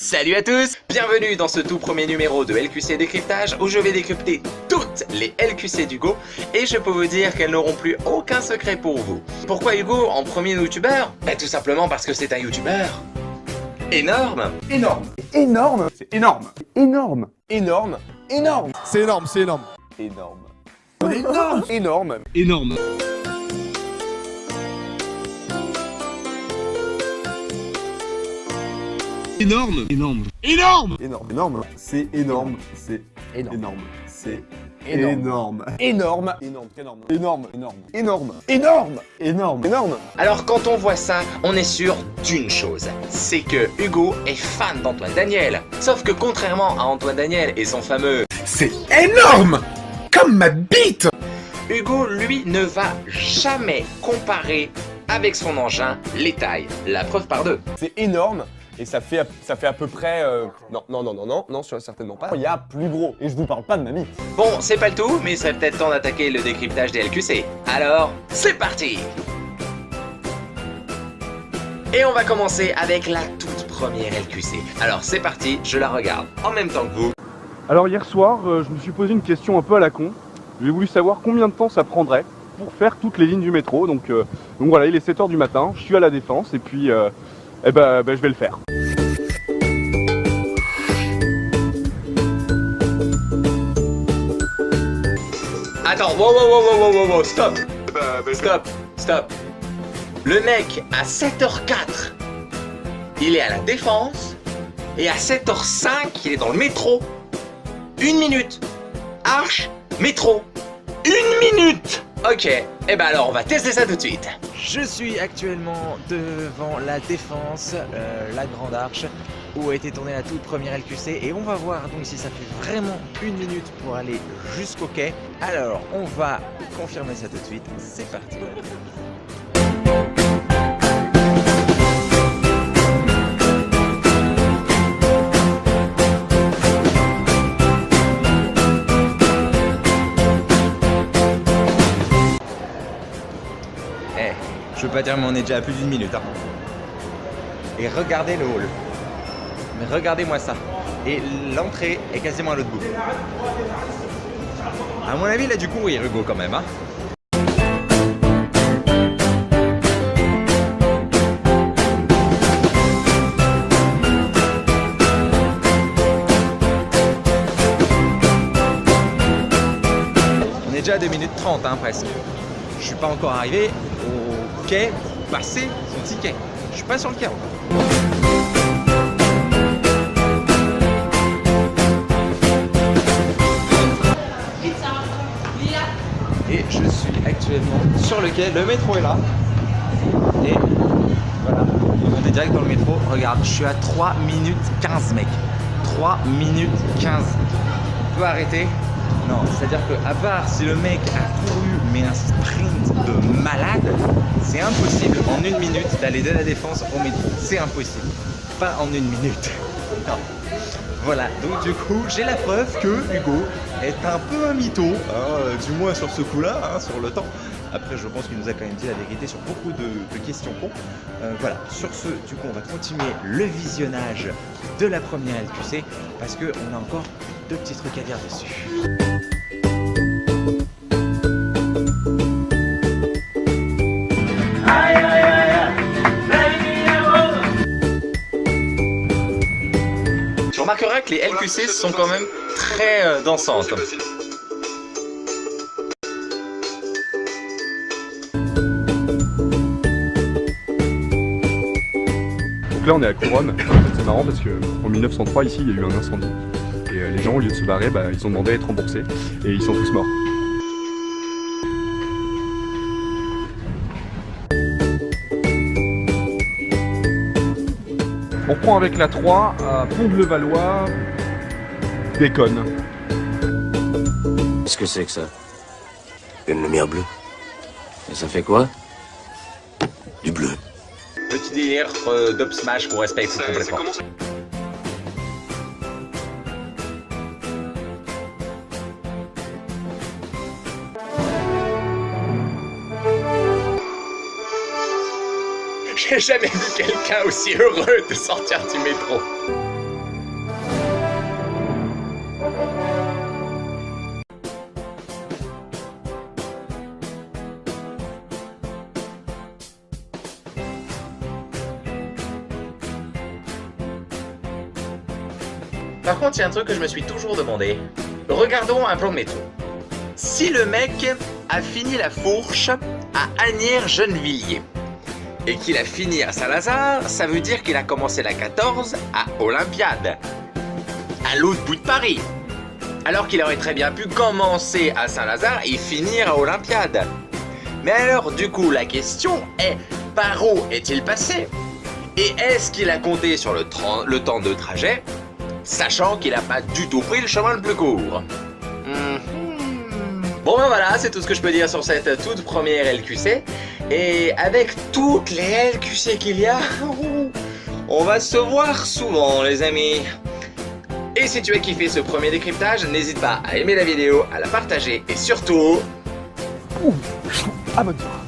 Salut à tous, bienvenue dans ce tout premier numéro de LQC Décryptage où je vais décrypter toutes les LQC d'Hugo et je peux vous dire qu'elles n'auront plus aucun secret pour vous. Pourquoi Hugo en premier youtubeur? Tout simplement parce que c'est un youtubeur énorme. Énorme. Énorme. C'est énorme. Énorme. Énorme. Énorme. C'est énorme, c'est énorme. Énorme. Énorme. Énorme. Énorme. Énorme. Énorme. Énorme. Énorme. Énorme. C'est énorme. C'est Énorme. énorme. C'est Énorme. énorme. Énorme. Énorme. Énorme. Énorme. Énorme. Énorme. Énorme. Énorme. Énorme. Alors quand on voit ça, on est sûr d'une chose, c'est que Hugo est fan d'Antoine Daniel. Sauf que contrairement à Antoine Daniel et son fameux C'est énorme. Comme ma bite. Hugo, lui, ne va jamais comparer avec son engin les tailles. La preuve par deux. C'est énorme. Et ça fait à peu près... Non, certainement pas. Il y a plus gros. Et je vous parle pas de ma bite. Bon, c'est pas le tout, mais c'est peut-être temps d'attaquer le décryptage des LQC. Alors, c'est parti! Et on va commencer avec la toute première LQC. Alors c'est parti, je la regarde en même temps que vous. Alors hier soir, je me suis posé une question un peu à la con. J'ai voulu savoir combien de temps ça prendrait pour faire toutes les lignes du métro. Donc voilà, il est 7 h du matin, je suis à la Défense et puis je vais le faire. Attends, wow, stop! Stop. Le mec, à 7h04, il est à la Défense, et à 7h05, il est dans le métro. 1 minute. Arche, métro. 1 minute! Ok, et ben alors on va tester ça tout de suite. Je suis actuellement devant la Défense, la Grande Arche, où a été tournée la toute première LQC, et on va voir donc si ça fait vraiment 1 minute pour aller jusqu'au quai. Alors on va confirmer ça tout de suite, c'est parti. Je veux pas dire mais on est déjà à plus d'1 minute hein. Et regardez le hall. Mais regardez-moi ça. Et l'entrée est quasiment à l'autre bout. À mon avis il a dû courir Hugo quand même hein. On est déjà à 2 minutes 30 hein, presque. Je suis pas encore arrivé au quai pour passer son ticket. Je suis pas sur le quai encore. Et je suis actuellement sur le quai. Le métro est là. Et voilà. On est direct dans le métro. Regarde, je suis à 3 minutes 15 mec. 3 minutes 15. On peut arrêter. Non, c'est-à-dire que à part si le mec a couru mais un sprint de malade, c'est impossible en 1 minute d'aller de la Défense au métro. C'est impossible. Pas en 1 minute. Non. Voilà, donc du coup, j'ai la preuve que Hugo est un peu un mytho, hein, du moins sur ce coup-là, hein, sur le temps. Après, je pense qu'il nous a quand même dit la vérité sur beaucoup de questions cons. Voilà, sur ce, du coup, on va continuer le visionnage de la première LQC parce qu'on a encore 2 petits trucs à dire dessus. Tu remarqueras que les LQC sont quand même très dansantes. Donc là on est à Couronne. En fait, c'est marrant parce qu'en 1903 ici il y a eu un incendie. Et les gens au lieu de se barrer, ils ont demandé à être remboursés. Et ils sont tous morts. On reprend avec la 3 à Pont-de-Levallois, Déconne. Qu'est-ce que c'est que ça? Une lumière bleue. Et ça fait quoi? Du bleu. Petit délire d'Up Smash qu'on respecte complètement. J'ai jamais vu quelqu'un aussi heureux de sortir du métro. Par contre, il y a un truc que je me suis toujours demandé. Regardons un plan de métro. Si le mec a fini la fourche à Asnières-Gennevilliers et qu'il a fini à Saint-Lazare, ça veut dire qu'il a commencé la 14 à Olympiade, à l'autre bout de Paris. Alors qu'il aurait très bien pu commencer à Saint-Lazare et finir à Olympiade. Mais alors, du coup, la question est, par où est-il passé? Et est-ce qu'il a compté sur le temps de trajet, sachant qu'il n'a pas du tout pris le chemin le plus court? Bon ben voilà, c'est tout ce que je peux dire sur cette toute première LQC. Et avec toutes les LQC qu'il y a, on va se voir souvent les amis. Et si tu as kiffé ce premier décryptage, n'hésite pas à aimer la vidéo, à la partager et surtout... Abonne-toi.